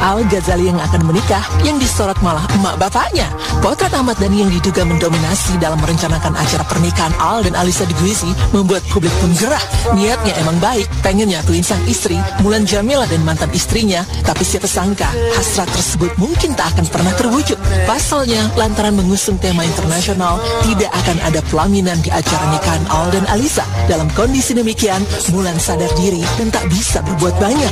Al Ghazali yang akan menikah, yang disorot malah emak bapaknya. Potret Ahmad Dhani yang diduga mendominasi dalam merencanakan acara pernikahan Al dan Alisa di Greasy membuat publik pun gerah. Niatnya emang baik, pengen nyatuin sang istri, Mulan Jameela dan mantan istrinya, tapi siapa sangka hasrat tersebut mungkin tak akan pernah terwujud. Pasalnya, lantaran mengusung tema internasional, tidak akan ada pelaminan di acara nikahan Al dan Alisa. Dalam kondisi demikian, Mulan sadar diri dan tak bisa berbuat banyak.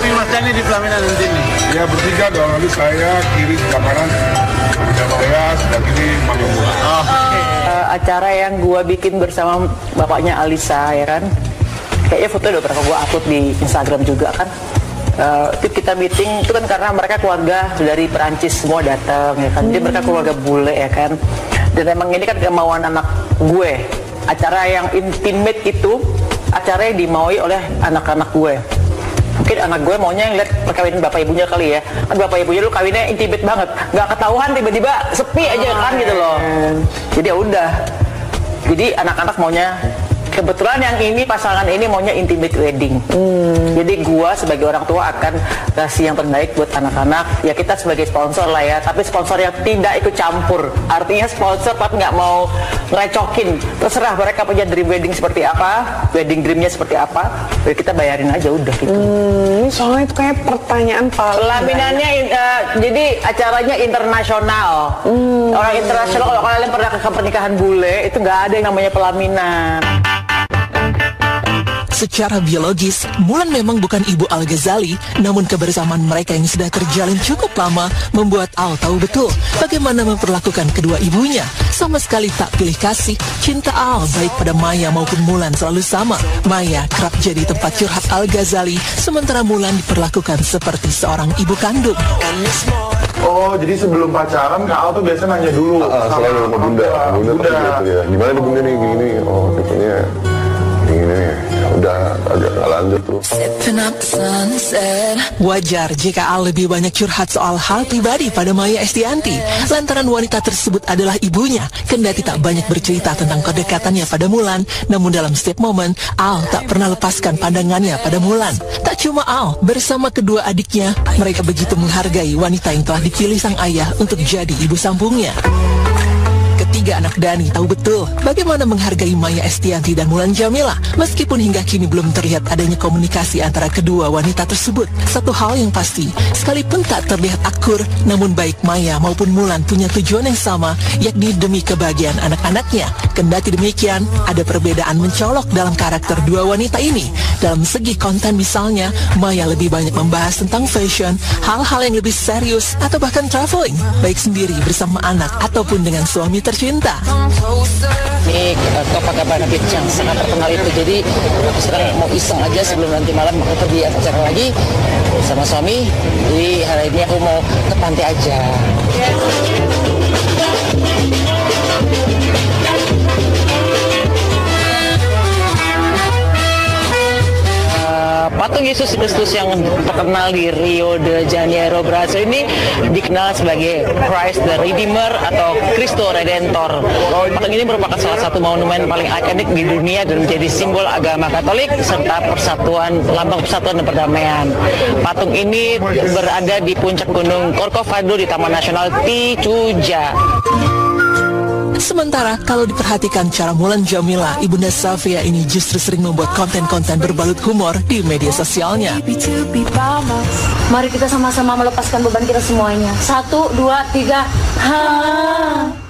Mas Dhani di pelaminan nanti nih? Ya bertiga dong, lalu saya kiri sebelah kanan, saya sebelah kiri Manggung. Acara yang gua bikin bersama bapaknya Alisa, ya kan? Kayaknya foto udah pernah gua upload di Instagram juga kan. Itu kita meeting itu kan karena mereka keluarga dari Perancis semua datang, ya kan? Jadi mereka keluarga bule, ya kan? Dan emang ini kan kemauan anak gue. Acara yang intimate itu acara yang dimaui oleh anak-anak gue. Mungkin anak gue maunya ngeliat perkawinan bapak ibunya kali ya. Kan bapak ibunya lu kawinnya intimate banget, nggak ketahuan, tiba-tiba sepi aja kan gitu loh. Jadi ya udah. Jadi anak-anak maunya, kebetulan yang ini pasangan ini maunya intimate wedding. Jadi gua sebagai orang tua akan kasih yang terbaik buat anak-anak. Ya kita sebagai sponsor lah ya, tapi sponsor yang tidak ikut campur. Artinya sponsor tapi nggak mau ngerecokin. Terserah mereka punya dream wedding seperti apa, wedding dreamnya seperti apa. Ya kita bayarin aja udah gitu. Soalnya itu kayak pertanyaan pelaminannya jadi acaranya internasional. Orang internasional, kalau kalian pernah ke pernikahan bule itu nggak ada yang namanya pelaminan. Secara biologis, Mulan memang bukan ibu Al Ghazali, namun kebersamaan mereka yang sudah terjalin cukup lama membuat Al tahu betul bagaimana memperlakukan kedua ibunya. Sama sekali tak pilih kasih, cinta Al baik pada Maya maupun Mulan selalu sama. Maya kerap jadi tempat curhat Al Ghazali, sementara Mulan diperlakukan seperti seorang ibu kandung. Oh, jadi sebelum pacaran Kak Al tuh biasa nanya dulu selalu sama bunda gitu ya. Gimana nih bunda nih gini? Oh, tipenya ini udah agak lanjut tuh. Wajar jika Al lebih banyak curhat soal hal pribadi pada Maya Estianty, lantaran wanita tersebut adalah ibunya. Kendati tak banyak bercerita tentang kedekatannya pada Mulan, namun dalam setiap momen Al tak pernah lepaskan pandangannya pada Mulan. Tak cuma Al, bersama kedua adiknya, mereka begitu menghargai wanita yang telah dipilih sang ayah untuk jadi ibu sambungnya. Ketiga anak Dhani tahu betul bagaimana menghargai Maya Estianty dan Mulan Jameela, meskipun hingga kini belum terlihat adanya komunikasi antara kedua wanita tersebut. Satu hal yang pasti, sekalipun tak terlihat akur, namun baik Maya maupun Mulan punya tujuan yang sama, yakni demi kebahagiaan anak-anaknya. Kendati demikian, ada perbedaan mencolok dalam karakter dua wanita ini. Dalam segi konten misalnya, Maya lebih banyak membahas tentang fashion, hal-hal yang lebih serius, atau bahkan traveling, baik sendiri bersama anak ataupun dengan suami tercinta. Ini Copacabana Beach yang sangat terkenal itu. Jadi aku sekarang mau iseng aja sebelum nanti malam aku pergi acara lagi sama suami. Jadi hari ini aku mau ke pantai aja. Patung Yesus Kristus yang terkenal di Rio de Janeiro, Brazil ini dikenal sebagai Christ the Redeemer atau Cristo Redentor. Patung ini merupakan salah satu monumen paling ikonik di dunia dan menjadi simbol agama Katolik serta persatuan, lambang persatuan dan perdamaian. Patung ini berada di puncak gunung Corcovado di Taman Nasional Tijuca. Sementara kalau diperhatikan cara Mulan Jameela, Ibunda Safia ini justru sering membuat konten-konten berbalut humor di media sosialnya. Mari kita sama-sama melepaskan beban kita semuanya. 1, 2, 3.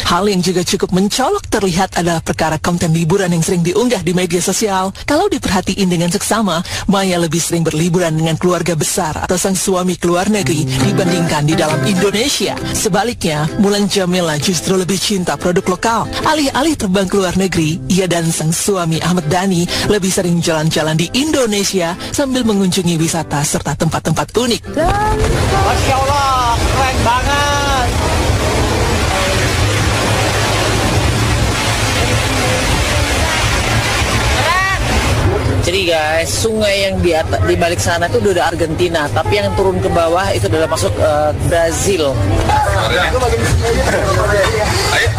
Hal yang juga cukup mencolok terlihat adalah perkara konten liburan yang sering diunggah di media sosial. Kalau diperhatiin dengan seksama, Maya lebih sering berliburan dengan keluarga besar atau sang suami ke luar negeri dibandingkan di dalam Indonesia. Sebaliknya, Mulan Jameela justru lebih cinta produk lokal. Alih-alih terbang ke luar negeri, ia dan sang suami Ahmad Dhani lebih sering jalan-jalan di Indonesia sambil mengunjungi wisata serta tempat-tempat unik. Masya Allah, keren banget. Jadi guys, sungai yang di balik sana itu udah ada Argentina, tapi yang turun ke bawah itu adalah masuk Brazil. Ayo.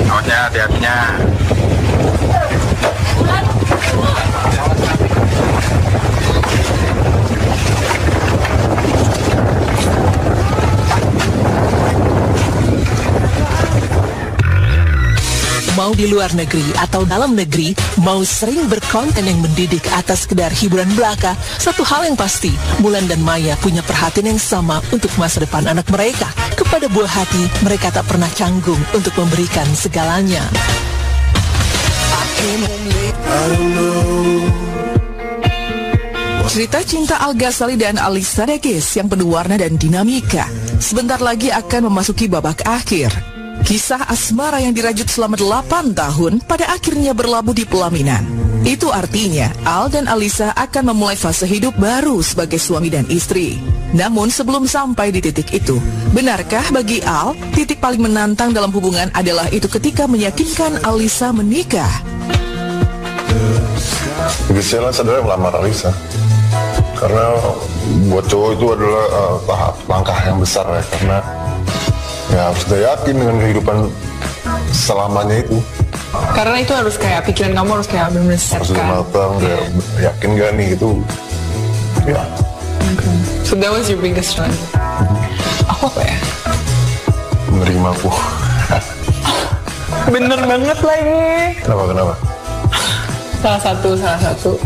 Hati-hatinya. mau di luar negeri atau dalam negeri, mau sering berkonten yang mendidik atas sekedar hiburan belaka, satu hal yang pasti, Mulan dan Maya punya perhatian yang sama untuk masa depan anak mereka. Kepada buah hati, mereka tak pernah canggung untuk memberikan segalanya. Cerita cinta Al Ghazali dan Alisa Degis yang penuh warna dan dinamika sebentar lagi akan memasuki babak akhir. Kisah asmara yang dirajut selama 8 tahun pada akhirnya berlabuh di pelaminan. Itu artinya Al dan Alisa akan memulai fase hidup baru sebagai suami dan istri. Namun sebelum sampai di titik itu, benarkah bagi Al titik paling menantang dalam hubungan adalah itu ketika meyakinkan Alisa menikah? Biasanya sebenarnya melamar Alisa, karena buat cowok itu adalah tahap langkah yang besar ya, karena ya harus udah yakin dengan kehidupan selamanya itu. Karena itu harus kayak pikiran kamu harus kayak benar-benar set Harus udah kan. matang, kayak yakin gak nih itu. Ya. So that was your biggest challenge. Aku apa ya? Menerima aku. Bener banget lagi. Kenapa? Salah satu.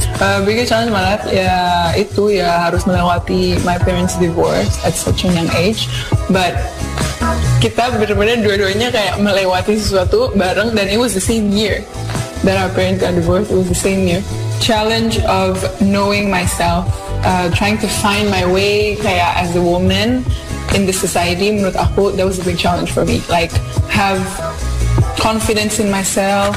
Biggest challenge malah ya itu ya harus melewati my parents divorce at such a young age. But kita benar-benar dua-duanya kayak melewati sesuatu bareng, dan it was the same year that our parents got divorced. It was the same year. Challenge of knowing myself, trying to find my way kayak as a woman in the society. Menurut aku that was a big challenge for me. Like have confidence in myself.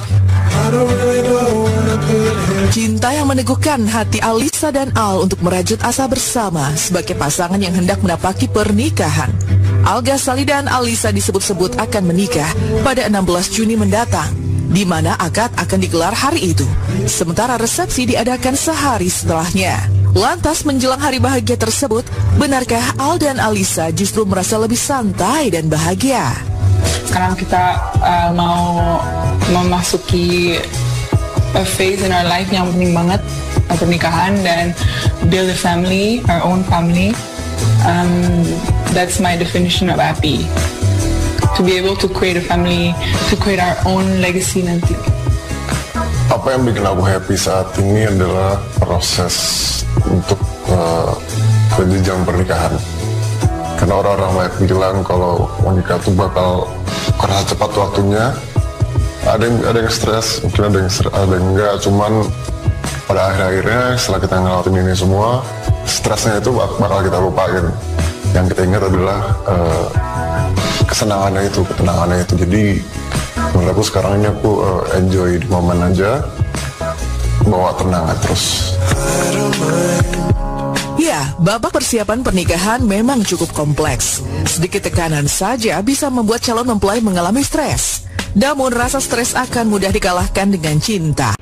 Cinta yang meneguhkan hati Alisa dan Al untuk merajut asa bersama sebagai pasangan yang hendak menapaki pernikahan. Al Ghazali dan Alisa disebut-sebut akan menikah pada 16 Juni mendatang, di mana akad akan digelar hari itu, sementara resepsi diadakan sehari setelahnya. Lantas menjelang hari bahagia tersebut, benarkah Al dan Alisa justru merasa lebih santai dan bahagia? Sekarang kita mau memasuki a phase in our life yang penting banget, pernikahan dan build a family, our own family. That's my definition of happy. To be able to create a family, to create our own legacy nanti. Apa yang bikin aku happy saat ini adalah proses untuk jenjang pernikahan. Karena orang-orang banyak bilang kalau menikah itu bakal karena cepat waktunya. Ada yang stres, mungkin ada yang enggak. Cuman pada akhir-akhirnya setelah kita ngelakuin ini semua, stresnya itu bakal kita lupain. Yang kita ingat adalah kesenangannya itu. Jadi menurut aku sekarang ini aku enjoy di momen aja, bawa tenang terus. Ya, babak persiapan pernikahan memang cukup kompleks. Sedikit tekanan saja bisa membuat calon mempelai mengalami stres. Namun rasa stres akan mudah dikalahkan dengan cinta.